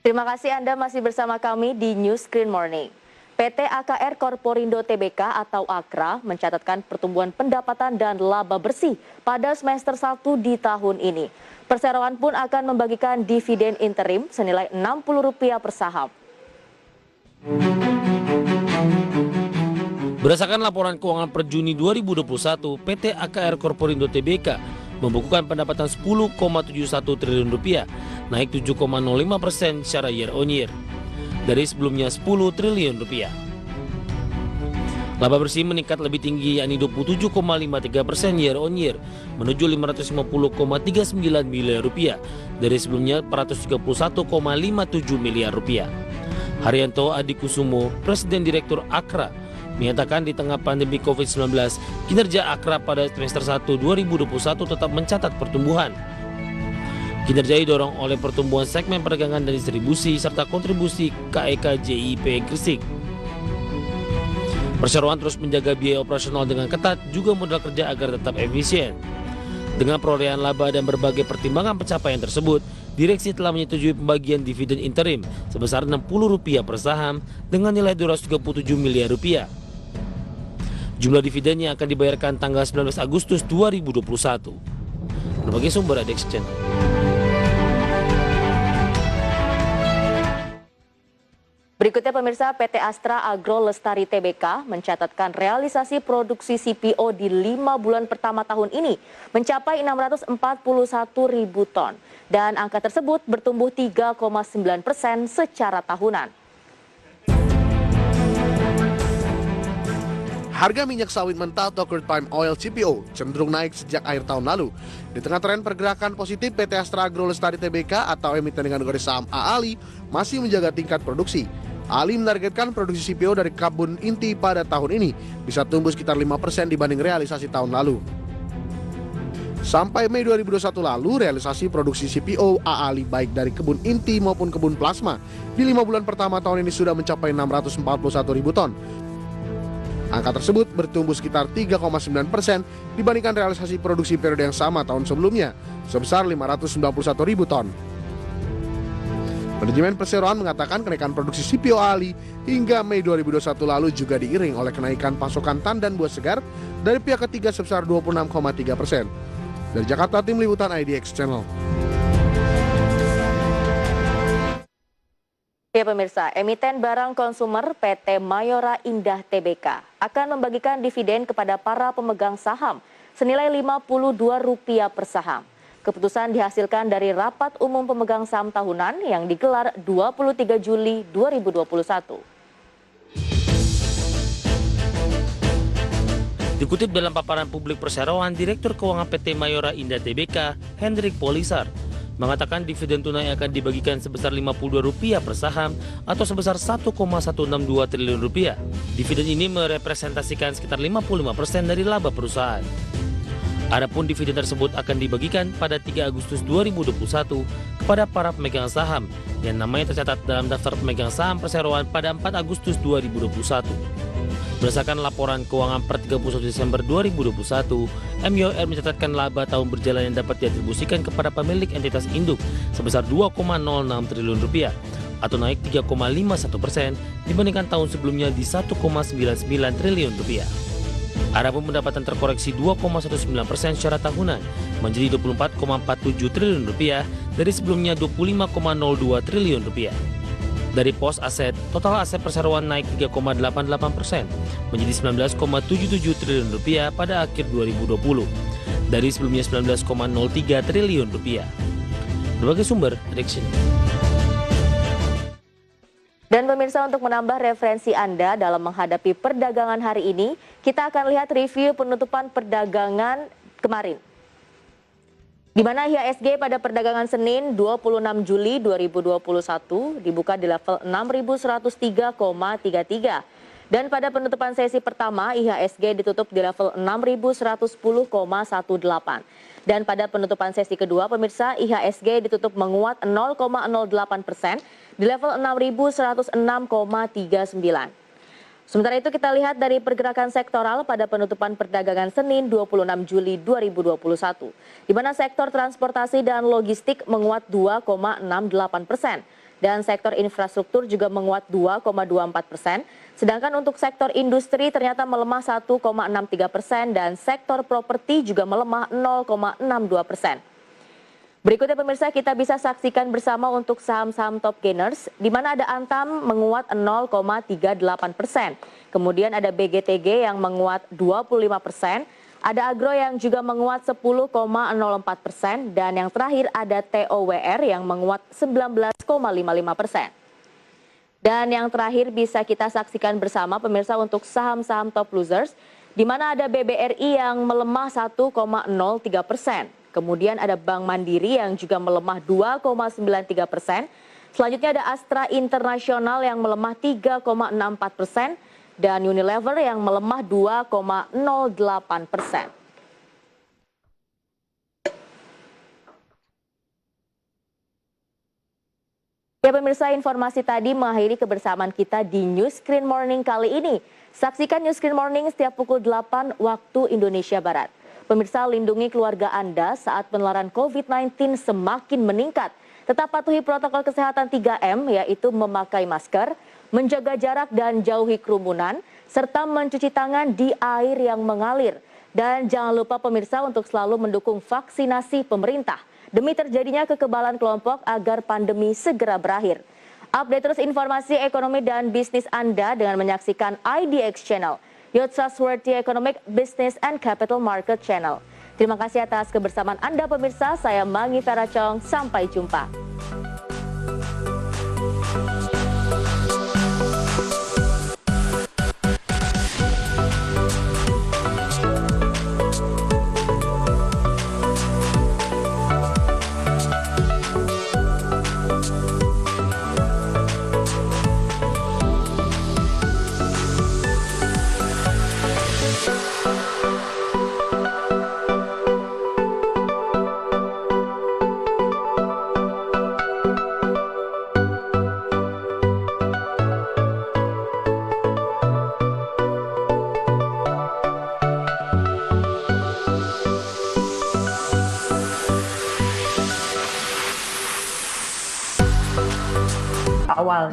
Terima kasih Anda masih bersama kami di News Screen Morning. PT AKR Korporindo Tbk atau AKRA mencatatkan pertumbuhan pendapatan dan laba bersih pada semester 1 di tahun ini. Perseroan pun akan membagikan dividen interim senilai Rp60 per saham. Berdasarkan laporan keuangan per Juni 2021, PT AKR Korporindo Tbk membukukan pendapatan Rp10,71 triliun, naik 7,05% secara year on year, dari sebelumnya Rp10 triliun. Laba bersih meningkat lebih tinggi yakni 27,53% year on year menuju Rp550,39 miliar dari sebelumnya Rp431,57 miliar. Haryanto Adikusumo, Presiden Direktur AKRA, menyatakan di tengah pandemi COVID-19, kinerja AKRA pada semester 1 2021 tetap mencatat pertumbuhan. Kinerja didorong oleh pertumbuhan segmen perdagangan dan distribusi serta kontribusi KEK JIP Gresik. Perseroan terus menjaga biaya operasional dengan ketat, juga modal kerja agar tetap efisien. Dengan perolehan laba dan berbagai pertimbangan pencapaian tersebut, Direksi telah menyetujui pembagian dividen interim sebesar Rp60 per saham dengan nilai Rp237 miliar. Jumlah dividen yang akan dibayarkan tanggal 19 Agustus 2021. Berbagai sumber ADX Channel. Berikutnya pemirsa, PT Astra Agro Lestari Tbk mencatatkan realisasi produksi CPO di 5 bulan pertama tahun ini mencapai 641 ribu ton. Dan angka tersebut bertumbuh 3,9% secara tahunan. Harga minyak sawit mentah atau crude palm oil CPO cenderung naik sejak akhir tahun lalu. Di tengah tren pergerakan positif, PT Astra Agro Lestari Tbk atau emiten dengan kode saham AALI masih menjaga tingkat produksi. AALI menargetkan produksi CPO dari kebun inti pada tahun ini bisa tumbuh sekitar 5% dibanding realisasi tahun lalu. Sampai Mei 2021 lalu, realisasi produksi CPO AALI baik dari kebun inti maupun kebun plasma di 5 bulan pertama tahun ini sudah mencapai 641 ribu ton. Angka tersebut bertumbuh sekitar 3,9% dibandingkan realisasi produksi periode yang sama tahun sebelumnya, sebesar 591 ribu ton. Manajemen perseroan mengatakan kenaikan produksi CPO AALI hingga Mei 2021 lalu juga diiring oleh kenaikan pasokan tandan buah segar dari pihak ketiga sebesar 26,3%. Dari Jakarta, tim liputan IDX Channel. Ya pemirsa, emiten barang konsumer PT Mayora Indah Tbk akan membagikan dividen kepada para pemegang saham senilai Rp52 per saham. Keputusan dihasilkan dari rapat umum pemegang saham tahunan yang digelar 23 Juli 2021. Dikutip dalam paparan publik perseroan, Direktur Keuangan PT Mayora Indah Tbk, Hendrik Polisar, mengatakan dividen tunai akan dibagikan sebesar Rp52 per saham atau sebesar Rp1,162 triliun. Dividen ini merepresentasikan sekitar 55% dari laba perusahaan. Adapun dividen tersebut akan dibagikan pada 3 Agustus 2021 kepada para pemegang saham yang namanya tercatat dalam daftar pemegang saham perseroan pada 4 Agustus 2021. Berdasarkan laporan keuangan per 31 Desember 2021, MYOR mencatatkan laba tahun berjalan yang dapat diatribusikan kepada pemilik entitas induk sebesar Rp2,06 triliun atau naik 3,51% dibandingkan tahun sebelumnya di Rp1,99 triliun. Adapun pendapatan terkoreksi 2,19% secara tahunan menjadi Rp24,47 triliun dari sebelumnya Rp25,02 triliun. Dari pos aset, total aset perseroan naik 3,88% menjadi Rp19,77 triliun pada akhir 2020 dari sebelumnya Rp19,03 triliun. Berbagai sumber reaction. Dan pemirsa, untuk menambah referensi Anda dalam menghadapi perdagangan hari ini, kita akan lihat review penutupan perdagangan kemarin. Di mana IHSG pada perdagangan Senin 26 Juli 2021 dibuka di level 6.103,33 dan pada penutupan sesi pertama IHSG ditutup di level 6.110,18 dan pada penutupan sesi kedua pemirsa IHSG ditutup menguat 0,08% di level 6.106,39. Sementara itu kita lihat dari pergerakan sektoral pada penutupan perdagangan Senin 26 Juli 2021, di mana sektor transportasi dan logistik menguat 2,68%, dan sektor infrastruktur juga menguat 2,24%. Sedangkan untuk sektor industri ternyata melemah 1,63% dan sektor properti juga melemah 0,62%. Berikutnya pemirsa, kita bisa saksikan bersama untuk saham-saham top gainers, di mana ada Antam menguat 0,38%. Kemudian ada BGTG yang menguat 25%, ada Agro yang juga menguat 10,04%, dan yang terakhir ada TOWR yang menguat 19,55%. Dan yang terakhir bisa kita saksikan bersama pemirsa untuk saham-saham top losers, di mana ada BBRI yang melemah 1,03%. Kemudian ada Bank Mandiri yang juga melemah 2,93%. Selanjutnya ada Astra Internasional yang melemah 3,64% dan Unilever yang melemah 2,08%. Ya pemirsa, informasi tadi mengakhiri kebersamaan kita di News Screen Morning kali ini. Saksikan News Screen Morning setiap pukul 8 waktu Indonesia Barat. Pemirsa, lindungi keluarga Anda saat penularan COVID-19 semakin meningkat. Tetap patuhi protokol kesehatan 3M, yaitu memakai masker, menjaga jarak dan jauhi kerumunan, serta mencuci tangan di air yang mengalir. Dan jangan lupa pemirsa untuk selalu mendukung vaksinasi pemerintah demi terjadinya kekebalan kelompok agar pandemi segera berakhir. Update terus informasi ekonomi dan bisnis Anda dengan menyaksikan IDX Channel, your trustworthy economic, business, and capital market channel. Terima kasih atas kebersamaan Anda pemirsa, saya Mangi Feracong, sampai jumpa. awalnya